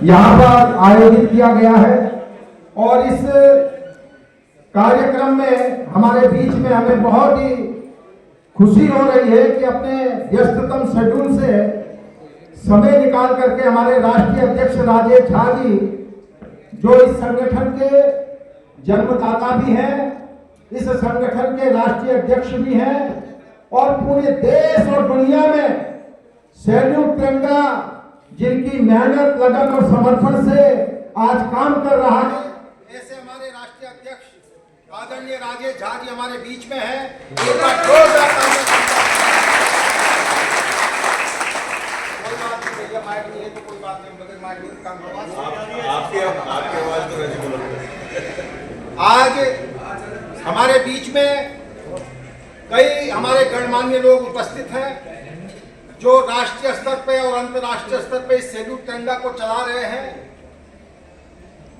यहाँ पर आयोजित किया गया है और इस कार्यक्रम में हमारे बीच में हमें बहुत ही खुशी हो रही है कि अपने व्यस्ततम शेड्यूल से समय निकाल करके हमारे राष्ट्रीय अध्यक्ष राजेश झा जी, जो इस संगठन के जन्मदाता भी हैं, इस संगठन के राष्ट्रीय अध्यक्ष भी हैं और पूरे देश और दुनिया में सैल्यूट तिरंगा जिनकी मेहनत, लगन और समर्पण से आज काम कर रहा है, ऐसे हमारे राष्ट्रीय अध्यक्ष आदरणीय राजेश झा जी हमारे बीच में हैं। एक बार जोरदार तालियां। कोई बात नहीं भैया, माइक नहीं है तो कोई बात नहीं, बगैर माइक नहीं काम होगा। आपके आवाज तो रहती है। आज हमारे बीच में कई हमारे गणमान्य लोग उपस्थित हैं जो राष्ट्रीय स्तर पे और अंतर्राष्ट्रीय स्तर पे इस सैल्यूट तिरंगा को चला रहे हैं।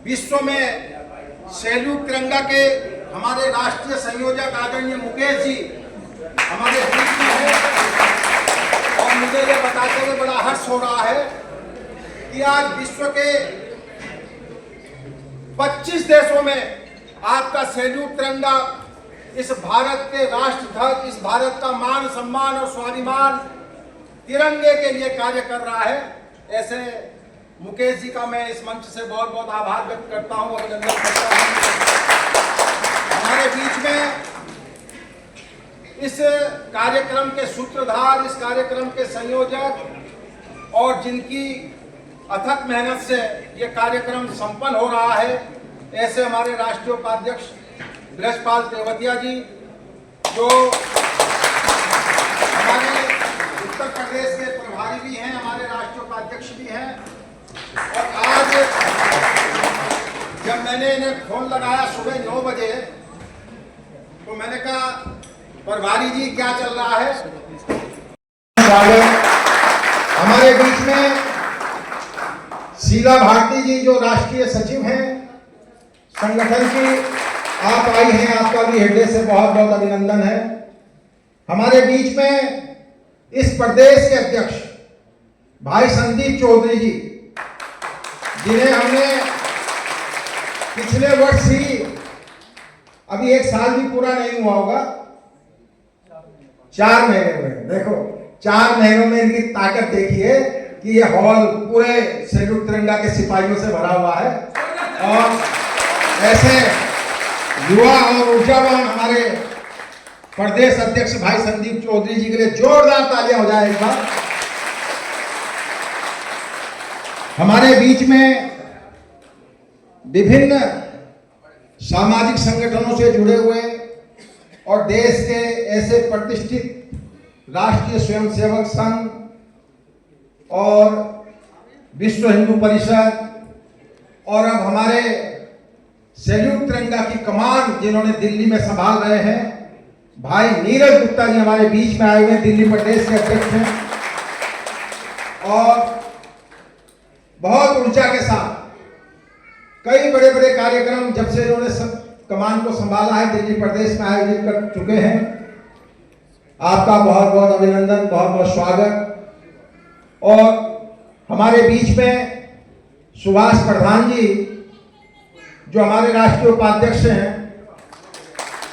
विश्व में सैल्यूट तिरंगा के हमारे राष्ट्रीय संयोजक आदरणीय मुकेश जी हमारे बीच में हैं और मुझे ये बताते हुए बड़ा हर्ष हो रहा है कि आज विश्व के 25 देशों में आपका सैल्यूट तिरंगा इस भारत के राष्ट्र ध्वज, इस भारत का मान सम्मान और स्वाभिमान तिरंगे के लिए कार्य कर रहा है। ऐसे मुकेश जी का मैं इस मंच से बहुत बहुत आभार व्यक्त करता हूं, अभिनंदन करता हूं। हमारे बीच में इस कार्यक्रम के सूत्रधार, इस कार्यक्रम के संयोजक और जिनकी अथक मेहनत से ये कार्यक्रम संपन्न हो रहा है, ऐसे हमारे राष्ट्रीय उपाध्यक्ष ब्रजपाल तेवतिया जी, जो हमारे उत्तर प्रदेश के प्रभारी भी हैं, हमारे राष्ट्रीय उपाध्यक्ष भी हैं। और आज जब मैंने इन्हें फोन लगाया सुबह 9 बजे तो मैंने कहा प्रभारी जी क्या चल रहा है। हमारे बीच में शीला भारती जी जो राष्ट्रीय सचिव हैं संगठन की, आप आई हैं, आपका भी हृदय से बहुत बहुत अभिनंदन है। हमारे बीच में इस प्रदेश के अध्यक्ष भाई संदीप चौधरी जी, जिन्हें हमने पिछले वर्ष ही, अभी 1 साल भी पूरा नहीं हुआ होगा, 4 महीने में, देखो 4 महीनों में इनकी ताकत देखिए कि ये हॉल पूरे सैल्यूट तिरंगा के सिपाहियों से भरा हुआ है। और ऐसे युवा और ऊर्जावान हमारे प्रदेश अध्यक्ष भाई संदीप चौधरी जी के लिए जोरदार तालियां हो जाए एक बार। हमारे बीच में विभिन्न सामाजिक संगठनों से जुड़े हुए और देश के ऐसे प्रतिष्ठित राष्ट्रीय स्वयंसेवक संघ और विश्व हिंदू परिषद और अब हमारे सैल्यूट तिरंगा की कमान जिन्होंने दिल्ली में संभाल रहे हैं, भाई नीरज गुप्ता जी हमारे बीच में आए हुए, दिल्ली प्रदेश के अध्यक्ष हैं और बहुत ऊर्जा के साथ कई बड़े बड़े कार्यक्रम जब से इन्होंने कमान को संभाला है दिल्ली प्रदेश में आयोजित कर चुके हैं। आपका बहुत बहुत अभिनंदन, बहुत बहुत स्वागत। और हमारे बीच में सुभाष प्रधान जी जो हमारे राष्ट्रीय उपाध्यक्ष हैं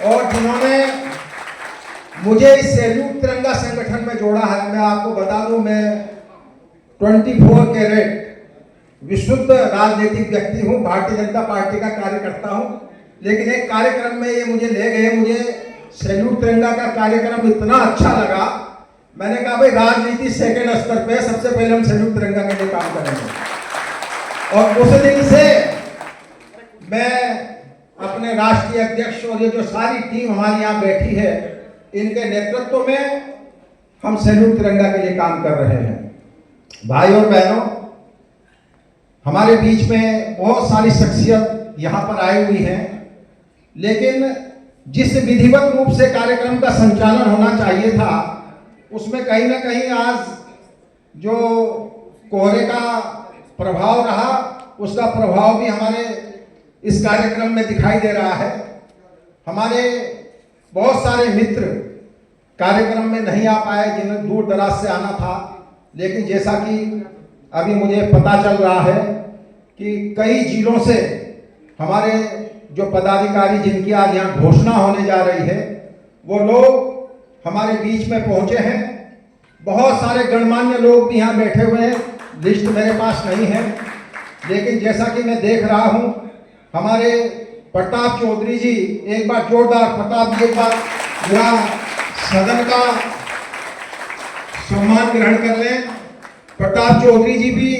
और जिन्होंने मुझे इस सैल्यूट तिरंगा संगठन में जोड़ा है। मैं आपको बता दूं, मैं 24 कैरेट विशुद्ध राजनीतिक व्यक्ति हूं, भारतीय जनता पार्टी का कार्यकर्ता हूं, लेकिन एक कार्यक्रम में ये मुझे ले गए, मुझे सैल्यूट तिरंगा का कार्यक्रम इतना अच्छा लगा, मैंने कहा भाई राजनीति सेकंड स्तर पे, सबसे पहले हम सैल्यूट तिरंगा के लिए काम करेंगे। और उस दिन से मैं अपने राष्ट्रीय अध्यक्ष और ये जो सारी टीम हमारी यहाँ बैठी है, इनके नेतृत्व में हम सैल्यूट तिरंगा के लिए काम कर रहे हैं। भाई और बहनों, हमारे बीच में बहुत सारी शख्सियत यहाँ पर आई हुई हैं, लेकिन जिस विधिवत रूप से कार्यक्रम का संचालन होना चाहिए था, उसमें कहीं ना कहीं आज जो कोहरे का प्रभाव रहा, उसका प्रभाव भी हमारे इस कार्यक्रम में दिखाई दे रहा है। हमारे बहुत सारे मित्र कार्यक्रम में नहीं आ पाए, जिन्हें दूर दराज से आना था, लेकिन जैसा कि अभी मुझे पता चल रहा है कि कई जिलों से हमारे जो पदाधिकारी जिनकी आज यहाँ घोषणा होने जा रही है वो लोग हमारे बीच में पहुंचे हैं। बहुत सारे गणमान्य लोग भी यहाँ बैठे हुए हैं, लिस्ट मेरे पास नहीं है, लेकिन जैसा कि मैं देख रहा हूँ हमारे प्रताप चौधरी जी, एक बार जोरदार प्रताप जी एक बार यहाँ सदन का सम्मान ग्रहण कर लें। प्रताप चौधरी जी भी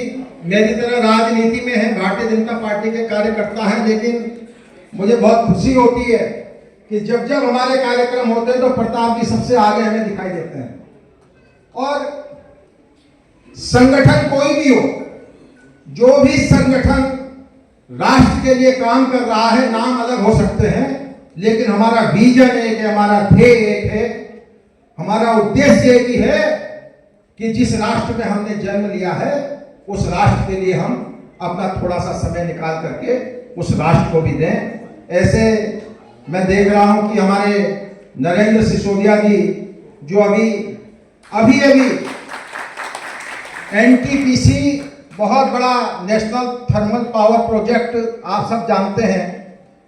मेरी तरह राजनीति में है, भारतीय जनता पार्टी के कार्यकर्ता हैं, लेकिन मुझे बहुत खुशी होती है कि जब जब हमारे कार्यक्रम होते हैं तो प्रताप जी सबसे आगे हमें दिखाई देते हैं। और संगठन कोई भी हो, जो भी संगठन राष्ट्र के लिए काम कर रहा है, नाम अलग हो सकते हैं, लेकिन हमारा विजन एक है, हमारा ध्येय एक है, हमारा उद्देश्य एक ही है कि जिस राष्ट्र में हमने जन्म लिया है उस राष्ट्र के लिए हम अपना थोड़ा सा समय निकाल करके उस राष्ट्र को भी दें। ऐसे मैं देख रहा हूं कि हमारे नरेंद्र सिसोदिया जी जो अभी एनटीपीसी बहुत बड़ा नेशनल थर्मल पावर प्रोजेक्ट आप सब जानते हैं,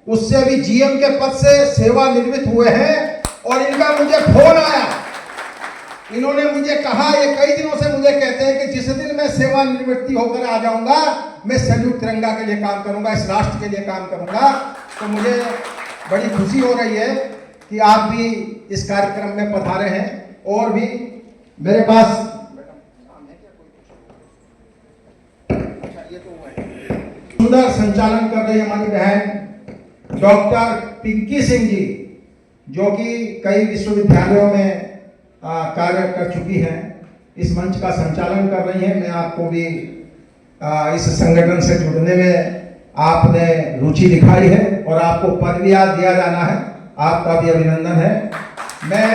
उससे भी जीएम के पद से सेवानिवृत्त हुए हैं। और इनका मुझे फोन आया, इन्होंने मुझे कहा, ये कई दिनों से मुझे कहते हैं कि जिस दिन मैं सेवानिवृत्ति होकर आ जाऊंगा मैं सैल्यूट तिरंगा के लिए काम करूंगा, इस राष्ट्र के लिए काम करूंगा। तो मुझे बड़ी खुशी हो रही है कि आप भी इस कार्यक्रम में पधारे हैं। और भी मेरे पास सुंदर संचालन कर रही हमारी बहन डॉक्टर पिंकी सिंह जी, जो कि कई विश्वविद्यालयों में कार्य कर चुकी हैं, इस मंच का संचालन कर रही हैं। मैं आपको भी इस संगठन से जुड़ने में आपने रुचि दिखाई है और आपको पद भी आज दिया जाना है, आपका भी अभिनंदन है। मैं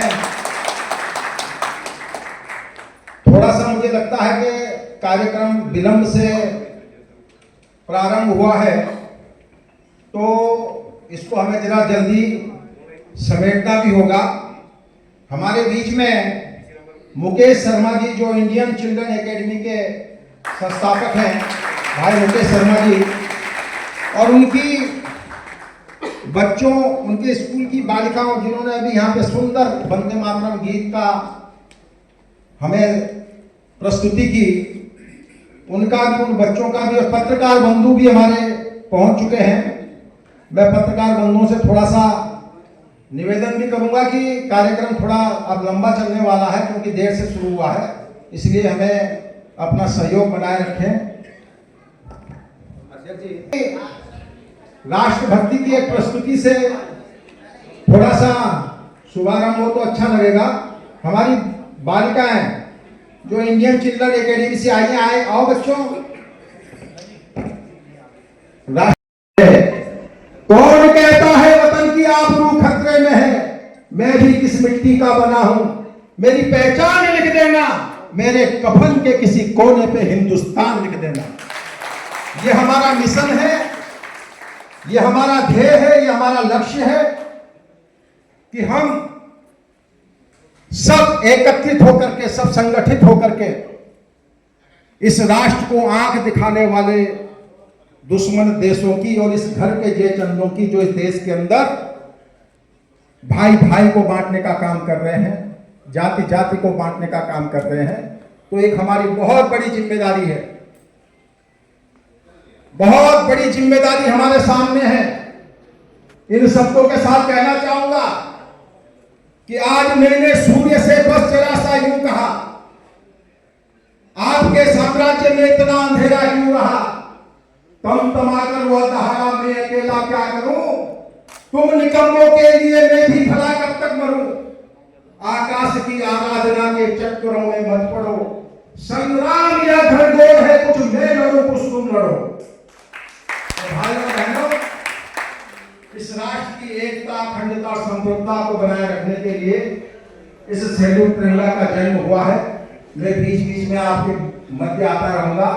थोड़ा सा मुझे लगता है कि कार्यक्रम विलंब से प्रारंभ हुआ है, तो इसको हमें जरा जल्दी समेटना भी होगा। हमारे बीच में मुकेश शर्मा जी जो इंडियन चिल्ड्रन एकेडमी के संस्थापक हैं, भाई मुकेश शर्मा जी, और उनकी बच्चों, उनके स्कूल की बालिकाओं जिन्होंने अभी यहाँ पे सुंदर वंदे मातरम गीत का हमें प्रस्तुति की, उनका भी, उन बच्चों का भी, और पत्रकार बंधु भी हमारे पहुंच चुके हैं। मैं पत्रकार बंधुओं से थोड़ा सा निवेदन भी करूंगा कि कार्यक्रम थोड़ा अब लंबा चलने वाला है, क्योंकि देर से शुरू हुआ है, इसलिए हमें अपना सहयोग बनाए रखें। राष्ट्रभक्ति की एक प्रस्तुति से थोड़ा सा शुभारंभ हो तो अच्छा लगेगा। हमारी बालिकाएं जो इंडियन चिल्ड्रन एकेडमी से आई आए, आओ बच्चों। कौन कहता है वतन की आबरू खतरे में है, मैं भी किस मिट्टी का बना हूं, मेरी पहचान लिख देना, मेरे कफन के किसी कोने पे हिंदुस्तान लिख देना। ये हमारा मिशन है, ये हमारा ध्येय है, ये हमारा लक्ष्य है कि हम सब एकत्रित होकर के, सब संगठित होकर के इस राष्ट्र को आंख दिखाने वाले दुश्मन देशों की और इस घर के जे चंदों की, जो इस देश के अंदर भाई भाई को बांटने का काम कर रहे हैं, जाति जाति को बांटने का काम कर रहे हैं, तो एक हमारी बहुत बड़ी जिम्मेदारी है, बहुत बड़ी जिम्मेदारी हमारे सामने है। इन शब्दों के साथ कहना चाहूंगा कि आज मैंने सूर्य से बस जरा सा यूं कहा, आपके साम्राज्य में इतना अंधेरा क्यों रहा, तमाकर वह दहाड़ा मैं अकेला क्या करूं, तुम निकम्मों के लिए मैं भी भला कब तक मरूं, आकाश की आराधना के चक्करों में मत पड़ो, संग्राम या घनघोर है, कुछ मैं लड़ूं कुछ तुम लड़ो। भाइयों बहनों, इस राष्ट्र की एकता, अखंडता, संप्रभुता को बनाए रखने के लिए इस सैल्यूट तिरंगा का जन्म हुआ है। मैं बीच बीच में आपके मध्य आता रहूंगा।